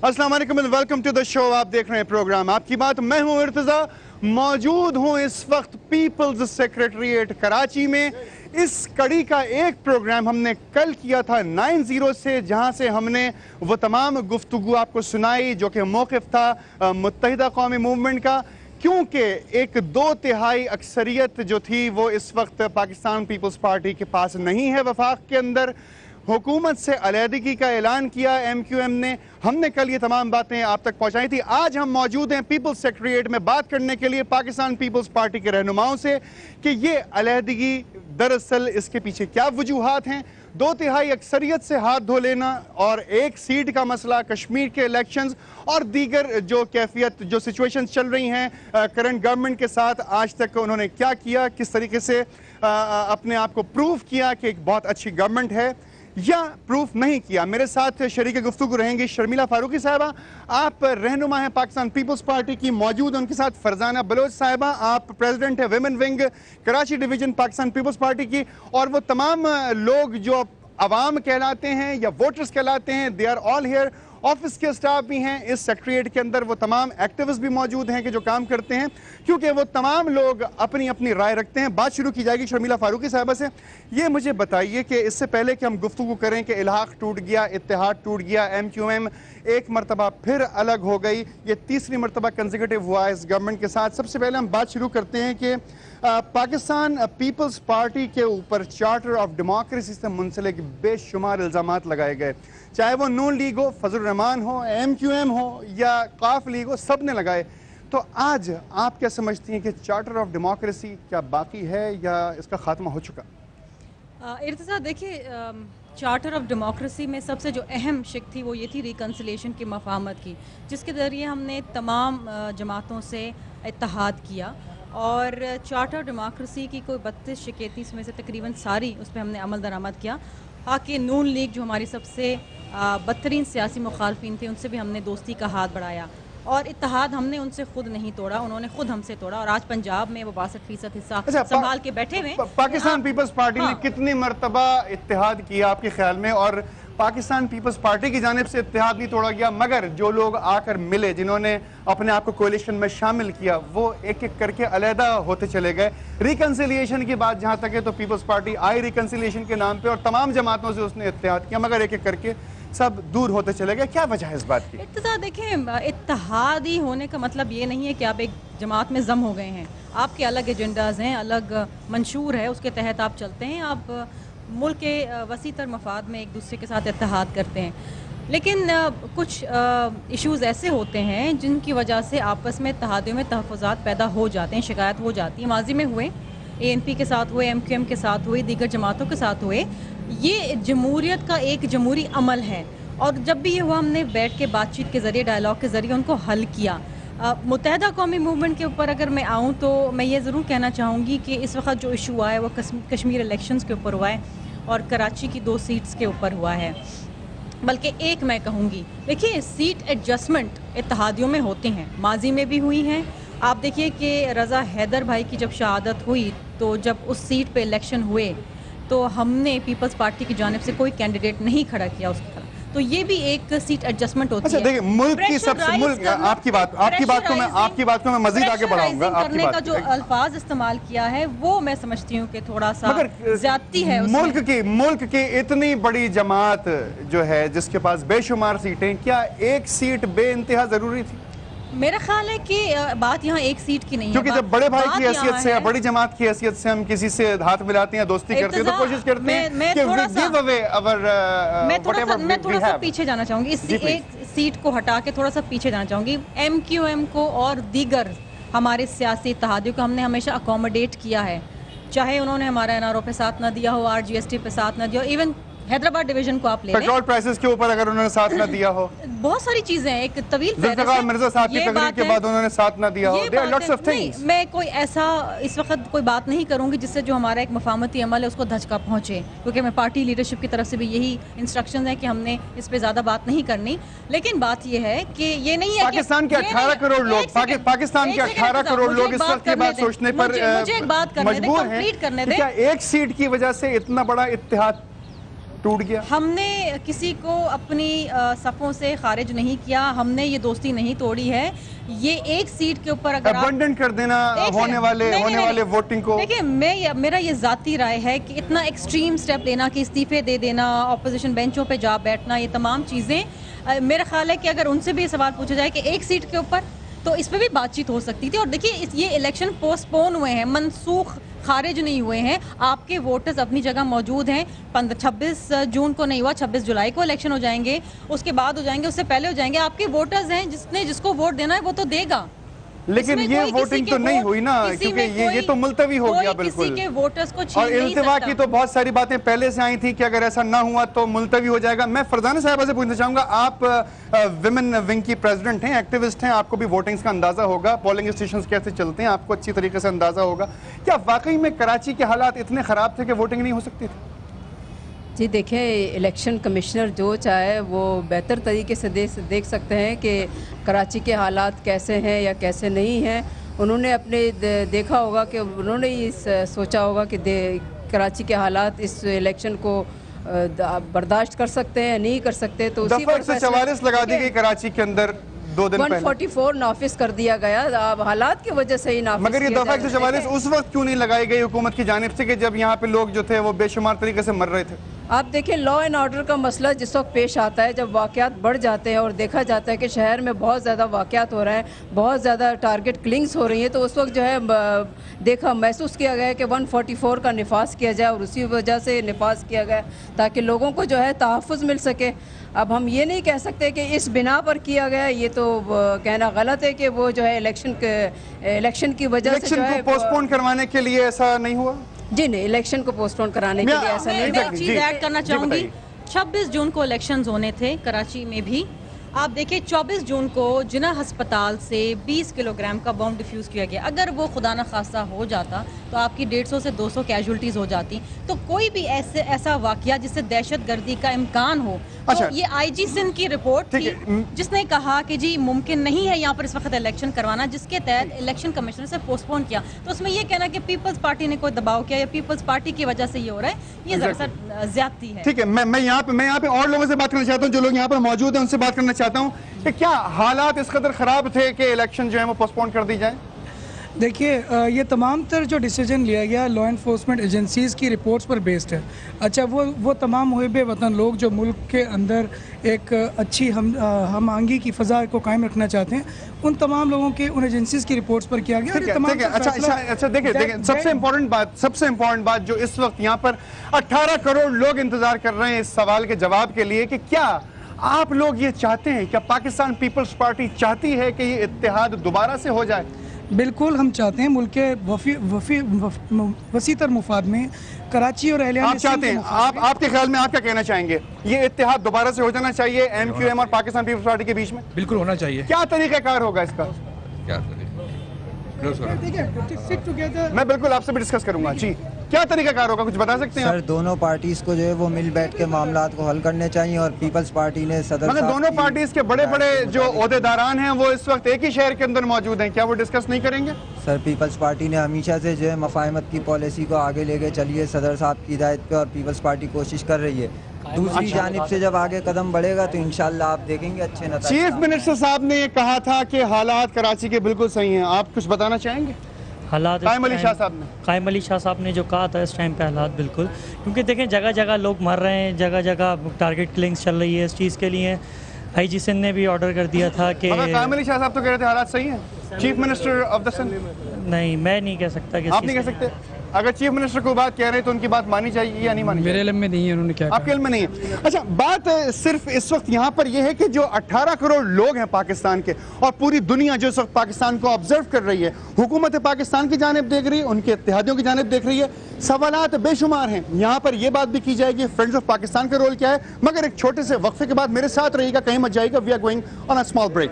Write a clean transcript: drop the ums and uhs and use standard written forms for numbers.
अस्सलाम वालेकुम and welcome to the show. आप देख रहे हैं प्रोग्राम आपकी बात। मैं हूं इर्तिजा, मौजूद हूं इस वक्त पीपल्स सेक्रेटरीट कराची में। इस कड़ी का एक प्रोग्राम हमने कल किया था 90 से, जहां से हमने वो तमाम गुफ्तगू आपको सुनाई जो कि मौक़िफ़ था मुत्तहिदा कौमी मूवमेंट का, क्योंकि एक 2/3 अक्सरियत जो थी वो इस वक्त पाकिस्तान पीपल्स पार्टी के पास नहीं है वफाक के अंदर। हुकूमत से अलहदगी का ऐलान किया MQM ने। हमने कल ये तमाम बातें आप तक पहुंचाई थी। आज हम मौजूद हैं पीपल्स सेक्रेटरीट में बात करने के लिए पाकिस्तान पीपल्स पार्टी के रहनुमाओं से कि ये अलहदगी दरअसल इसके पीछे क्या वजूहात हैं। 2/3 अक्सरियत से हाथ धो लेना और एक सीट का मसला, कश्मीर के इलेक्शंस और दीगर जो कैफियत जो सिचुएशंस चल रही हैं करंट गवर्नमेंट के साथ, आज तक उन्होंने क्या किया, किस तरीके से अपने आप को प्रूव किया कि एक बहुत अच्छी गवर्नमेंट है या प्रूफ नहीं किया। मेरे साथ शरीक गुफ्तगू रहेंगी शर्मिला फारूकी साहिबा, आप रहनुमा हैं पाकिस्तान पीपल्स पार्टी की। मौजूद उनके साथ फरजाना बलोच साहिबा, आप प्रेसिडेंट है women wing Karachi division Pakistan Peoples Party की। और वो तमाम लोग जो अवाम कहलाते हैं या वोटर्स कहलाते हैं, they are all here. Office के स्टाफ भी हैं इस सेक्रेटरीट के अंदर, वो तमाम एक्टिविस्ट भी मौजूद हैं कि जो काम करते हैं, क्योंकि वो तमाम लोग अपनी अपनी राय रखते हैं। बात शुरू की जाएगी शर्मिला फारूकी साहिबा से। ये मुझे बताइए कि इससे पहले कि हम गुफ्तगू करें कि इल्हाक टूट गया, इत्तेहाद टूट गया, MQM एक मरतबा फिर अलग हो गई, ये तीसरी मरतबा कंसेक्यूटिव हुआ इस गवर्नमेंट के साथ। सबसे पहले हम बात शुरू करते हैं कि पाकिस्तान पीपल्स पार्टी के ऊपर चार्टर ऑफ डेमोक्रेसी से मुंसलिक बेशुमार इल्ज़ामात लगाए गए, चाहे वो नून लीग हो, फजल रहमान हो, MQM हो या काफ लीग हो, सब ने लगाए। तो आज आप क्या समझती हैं कि चार्टर ऑफ डेमोक्रेसी क्या बाकी है या इसका खात्मा हो चुका? इर्तिजा, देखिए, चार्टर ऑफ डेमोक्रेसी में सबसे जो अहम शिक थी वो ये थी रिकन्सिलेशन की मफाहमत की, जिसके ज़रिए हमने तमाम जमातों से इत्तेहाद किया और चार्टर ऑफ डेमोक्रेसी की कोई 32 शिकें थी, इसमें से तकरीबन सारी उस पर हमने अमल दरामद किया। कि नून लीग जो हमारी सबसे बदतरीन सियासी मुखालफिन थे, उनसे भी हमने दोस्ती का हाथ बढ़ाया और इत्तेहाद हमने उनसे खुद नहीं तोड़ा, उन्होंने खुद हमसे तोड़ा। और आज पंजाब में वो 62% हिस्सा संभाल के बैठे हुए। पाकिस्तान पीपल्स पार्टी ने कितनी मरतबा इत्तेहाद किया आपके ख्याल में? और पाकिस्तान पीपल्स पार्टी की जानिब से इत्तेहाद नहीं तोड़ा गया, मगर जो लोग आकर मिले, जिन्होंने अपने आप को कोalition में शामिल किया, वो एक एक करके अलहदा होते चले गए। रिकन्सिलिएशन की बात जहाँ तक है तो पीपल्स पार्टी आई रिकन्सिलिएशन के नाम पे और तमाम जमातों से उसने इत्तेहाद किया, मगर एक एक करके सब दूर होते चले गए। क्या वजह है इस बात की? इत्तेहाद, देखिए, इत्तेहादी होने का मतलब ये नहीं है कि आप एक जमात में जम हो गए हैं। आपके अलग एजेंडाज हैं, अलग मंशूर है, उसके तहत आप चलते हैं, आप मुल्क के वसी तर मफाद में एक दूसरे के साथ इत्तेहाद करते हैं। लेकिन कुछ इश्यूज़ ऐसे होते हैं जिनकी वजह से आपस में इत्तेहादियों में तहफ़्फ़ुज़ात पैदा हो जाते हैं, शिकायत हो जाती है। माजी में हुए, ANP के साथ हुए, MQM के साथ हुए, दीगर जमातों के साथ हुए। ये जमहूरियत का एक जमहूरी अमल है और जब भी ये हुआ हमने बैठ के बातचीत के ज़रिए, डायलॉग के ज़रिए उनको हल किया। मुत्तहिदा कौमी मूवमेंट के ऊपर अगर मैं आऊँ तो मैं ये ज़रूर कहना चाहूँगी कि इस वक्त जो इशू हुआ है वो कश्मीर इलेक्शंस के ऊपर हुआ है और कराची की 2 सीट्स के ऊपर हुआ है। बल्कि एक मैं कहूँगी, देखिए, सीट एडजस्टमेंट इत्तेहादियों में होते हैं, माजी में भी हुई हैं। आप देखिए कि रज़ा हैदर भाई की जब शहादत हुई तो जब उस सीट पे इलेक्शन हुए तो हमने पीपल्स पार्टी की जानिब से कोई कैंडिडेट नहीं खड़ा किया उसके खिलाफ। तो ये भी एक सीट एडजस्टमेंट होती है। देखिए, मुल्क की सबसे मुल्क आपकी बात को मैं मजीद आगे बढ़ाऊंगा। करने का जो अल्फाज इस्तेमाल किया है वो मैं समझती हूँ कि थोड़ा सा ज्यादती है। मुल्क की इतनी बड़ी जमात जो है जिसके पास बेशुमार सीटें, क्या एक सीट बेइंतहा जरूरी थी? मेरा ख्याल है कि बात यहाँ एक सीट की नहीं है, क्योंकि जब बड़े भाई की हैसियत से, बड़ी जमात की हैसियत से हम किसी से हाथ मिलाते हैं, दोस्ती करते हैं, तो कोशिश करते हैं कि मैं थोड़ा सा पीछे जाना चाहूँगी, इस एक सीट को हटा के थोड़ा सा पीछे जाना चाहूँगी। MQM को और दीगर हमारे सियासी इत्तेहादियों को हमने हमेशा अकोमोडेट किया है, चाहे उन्होंने हमारा NRO पे साथ ना दिया हो, RGST पे साथ ना दिया हो, इवन हैदराबाद डिवीजन को आप ले लें, पेट्रोल प्राइसेस के ऊपर अगर उन्होंने साथ ना दिया हो, बहुत सारी चीजें हैं, एक तवील मिर्जा साहब की तकरीर के बाद उन्होंने साथ ना दिया हो। There are lots of things। मैं कोई ऐसा इस वक्त कोई बात नहीं करूंगी जिससे जो हमारा एक मफाहमती अमल है उसको धचका पहुंचे, क्योंकि मैं पार्टी लीडरशिप की तरफ से भी यही इंस्ट्रक्शंस हैं कि हमने इस पे ज्यादा बात नहीं करनी। लेकिन बात ये है कि ये नहीं है पाकिस्तान के 18 करोड़ लोग, पाकिस्तान के 18 करोड़ लोग इस वक्त की बात सोचने पर मुझे एक बात करने दें, कंप्लीट करने दें। क्या एक सीट की वजह से इतना बड़ा इत्तेहाद ٹوٹ گیا؟ ہم نے کسی کو اپنی صفوں سے خارج نہیں کیا، ہم نے یہ دوستی نہیں توڑی ہے. یہ ایک سیٹ کے اوپر اگر ابنڈن کر دینا ہونے والے ووٹنگ کو. دیکھیں میرا یہ ذاتی رائے ہے کہ اتنا ایکسٹریم سٹیپ لینا کہ استعفے دے دینا، اپوزیشن بینچوں پہ جا بیٹھنا، یہ تمام چیزیں میرا خیال ہے کہ اگر ان سے بھی یہ سوال پوچھا جائے کہ ایک سیٹ کے اوپر تو اس پہ بھی بات چیت ہو سکتی تھی. اور دیکھیے یہ الیکشن پوسٹ پون ہوئے ہیں، منسوخ خارج نہیں ہوئے ہیں. آپ کے ووٹرز اپنی جگہ موجود ہیں. 26 جون کو نہیں ہوا، 26 جولائی کو الیکشن ہو جائیں گے، اس کے بعد ہو جائیں گے، اس سے پہلے ہو جائیں گے. آپ کے ووٹرز ہیں، جس کو ووٹ دینا ہے وہ تو دے گا. لیکن یہ ووٹنگ تو نہیں ہوئی نا، کیونکہ یہ تو ملتوی ہو گیا بالکل. کسی کے ووٹرز کو چھین اور نہیں التوا سکتا. کی تو بہت ساری باتیں پہلے سے آئی تھی کہ اگر ایسا نہ ہوا تو ملتوی ہو جائے گا. میں فرزانہ صاحبہ سے پوچھنا چاہوں گا، آپ ویمن ونگ کی پریزیڈنٹ ہیں، ایکٹیوسٹ ہیں، آپ کو بھی ووٹنگز کا اندازہ ہوگا، پولنگ اسٹیشنز کیسے چلتے ہیں آپ کو اچھی طریقے سے اندازہ ہوگا. کیا واقعی میں کراچی کے حالات اتنے خراب تھے کہ ووٹنگ نہیں ہو سکتی تھی؟ جی دیکھیں، الیکشن کمشنر جو چاہے وہ بہتر طریقے سے دیکھ سکتے ہیں کہ کراچی کے حالات کیسے ہیں یا کیسے نہیں ہیں. انہوں نے اپنے دیکھا ہوگا کہ انہوں نے یہ سوچا ہوگا کہ کراچی کے حالات اس الیکشن کو برداشت کر سکتے ہیں نہیں کر سکتے. تو اسی دفعہ 144 لگا دی گئی کراچی کے اندر 2 دن پہلے. 144 نافذ کر دیا گیا، اب حالات کی وجہ سے ہی نافذ مگر یہ دفعہ 144 اس وقت کیوں نہیں لگائی گئی حکومت کی جانب سے کہ جب یہاں پہ لوگ جو تھے وہ بے شمار طریقے سے مر رہے تھے؟ آپ دیکھیں لا اینڈ آرڈر کا مسئلہ جس وقت پیش آتا ہے، جب واقعات بڑھ جاتے ہیں اور دیکھا جاتا ہے کہ شہر میں بہت زیادہ واقعات ہو رہے ہیں، بہت زیادہ ٹارگٹ کلنگز ہو رہی ہیں، تو اس وقت جو ہے محسوس کیا گیا ہے کہ 144 کا نفاذ کیا جائے، اور اسی وجہ سے نفاذ کیا گیا تاکہ لوگوں کو جو ہے تحفظ مل سکے. اب ہم یہ نہیں کہہ سکتے کہ اس بنا پر کیا گیا، یہ تو کہنا غلط ہے کہ وہ جو ہے الیکشن کی وجہ سے جو ہے الیکشن کو پوسٹ پون کروانے کے لیے ایسا نہیں ہوا. جی نہیں، الیکشن کو پوسٹ پون کرانے کے لیے ایسا نہیں. میں ایک چیز ایڈ کرنا چاہوں گی. 26 جون کو الیکشنز ہونے تھے کراچی میں بھی. آپ دیکھیں 24 جون کو جناح ہسپتال سے 20 کلو گرام کا بم ڈیفیوز کیا گیا. اگر وہ خدا نخواستہ ہو جاتا تو آپ کی 150 سے 200 کیجولٹیز ہو جاتی. تو کوئی بھی ایسا واقعہ جس سے دہشت گردی کا امکان ہو، تو یہ آئی جی سندھ کی رپورٹ تھی جس نے کہا کہ جی ممکن نہیں ہے یہاں پر اس وقت الیکشن کروانا، جس کے تحت الیکشن کمیشنر سے پوسٹ پون کیا. تو اس میں یہ کہنا کہ پیپلز پارٹی نے کوئی دباؤ کیا یا پیپلز پارٹی کی وجہ سے یہ ہو رہا ہے، یہ ذرا سا زیادتی ہے. ٹھیک ہے، میں یہاں پہ اور لوگوں سے بات کرنا چاہتا ہوں، جو لوگ یہاں پر موجود ہیں ان سے بات کرنا چاہتا ہوں کہ کیا حالات اس قدر خراب تھے کہ الیکشن جو ہے وہ پوسٹ پون کر دی جائے؟ دیکھیے، یہ تمام تر جو ڈیسیجن لیا گیا لا انفورسمنٹ ایجنسیز کی رپورٹس پر بیسڈ ہے. اچھا، وہ تمام محب وطن لوگ جو ملک کے اندر ایک اچھی ہم آہنگی کی فضا کو قائم رکھنا چاہتے ہیں، ان تمام لوگوں کے ان ایجنسیز کی رپورٹس پر کیا گیا. اچھا دیکھیں، سب سے امپورٹنٹ بات جو اس وقت یہاں پر 18 کروڑ لوگ انتظار کر رہے ہیں اس سوال کے جواب کے لیے کہ کیا آپ لوگ یہ چاہتے ہیں، کیا پاکستان پیپلز پارٹی چاہتی ہے کہ یہ اتحاد دوبارہ سے ہو جائے؟ بالکل ہم چاہتے ہیں. ملک کے وسیع تر مفاد میں کراچی اور اہلیہ آپ چاہتے ہیں، آپ کے خیال میں آپ کیا کہنا چاہیں گے؟ یہ اتحاد دوبارہ سے ہو جانا چاہیے ایم کیو ایم اور پاکستان پیپلز پارٹی کے بیچ میں؟ بالکل ہونا چاہیے. کیا طریقہ کار ہوگا اس کا؟ میں بالکل آپ سے بھی ڈسکس کروں گا. جی، کیا طریقہ کار ہوگا، کچھ بتا سکتے ہیں؟ سر دونوں پارٹیز کو جو ہے وہ مل بیٹھ کے معاملات کو حل کرنے چاہیے، اور پیپلز پارٹی نے مگر دونوں پارٹیز کے بڑے جو عہدیداران ہیں وہ اس وقت ایک ہی شہر کے اندر موجود ہیں، کیا وہ ڈسکس نہیں کریں گے؟ سر پیپلز پارٹی نے ہمیشہ سے جو ہے مفاہمت کی پالیسی کو آگے لے کے چلیے صدر صاحب کی ہدایت پہ، اور پیپلز پارٹی کوشش کر رہی ہے. دوسری جانب سے جب آگے قدم بڑھے گا تو انشاءاللہ آپ دیکھیں گے اچھے نتائج. چیف منسٹر صاحب نے یہ کہا تھا کہ حالات کراچی کے بالکل صحیح ہیں، آپ کچھ بتانا چاہیں گے؟ قائم علی شاہ صاحب نے جو کہا تھا اس ٹائم پہ حالات بالکل، کیونکہ دیکھیں جگہ جگہ لوگ مر رہے ہیں، جگہ جگہ ٹارگٹ کلنگز چل رہی ہے. اس چیز کے لیے آئی جی سندھ نے بھی آرڈر کر دیا تھا کہ قائم علی شاہ صاحب تو کہہ رہے تھے حالات صحیح ہیں. Chief minister of the Sindh نہیں، میں نہیں کہہ سکتا کہ آپ نہیں کہہ سکتے. اگر چیف منسٹر کو بات کہہ رہے ہیں تو ان کی بات مانی چاہیے یا نہیں مانی چاہیے؟ میرے علم میں نہیں ہے انہوں نے کیا کہا. آپ کے علم میں نہیں ہے. اچھا، بات صرف اس وقت یہاں پر یہ ہے کہ جو 18 کروڑ لوگ ہیں پاکستان کے، اور پوری دنیا جو اس وقت پاکستان کو آبزرو کر رہی ہے، حکومت پاکستان کی جانب دیکھ رہی ہے، ان کے اتحادیوں کی جانب دیکھ رہی ہے، سوالات بے شمار ہیں. یہاں پر یہ بات بھی کی جائے گی فرینڈز آف پاکستان کا رول کیا ہے. مگر ایک چھوٹے سے وقفے کے بعد میرے ساتھ رہیے گا، کہیں مت جائیے گا. We are going on a small break.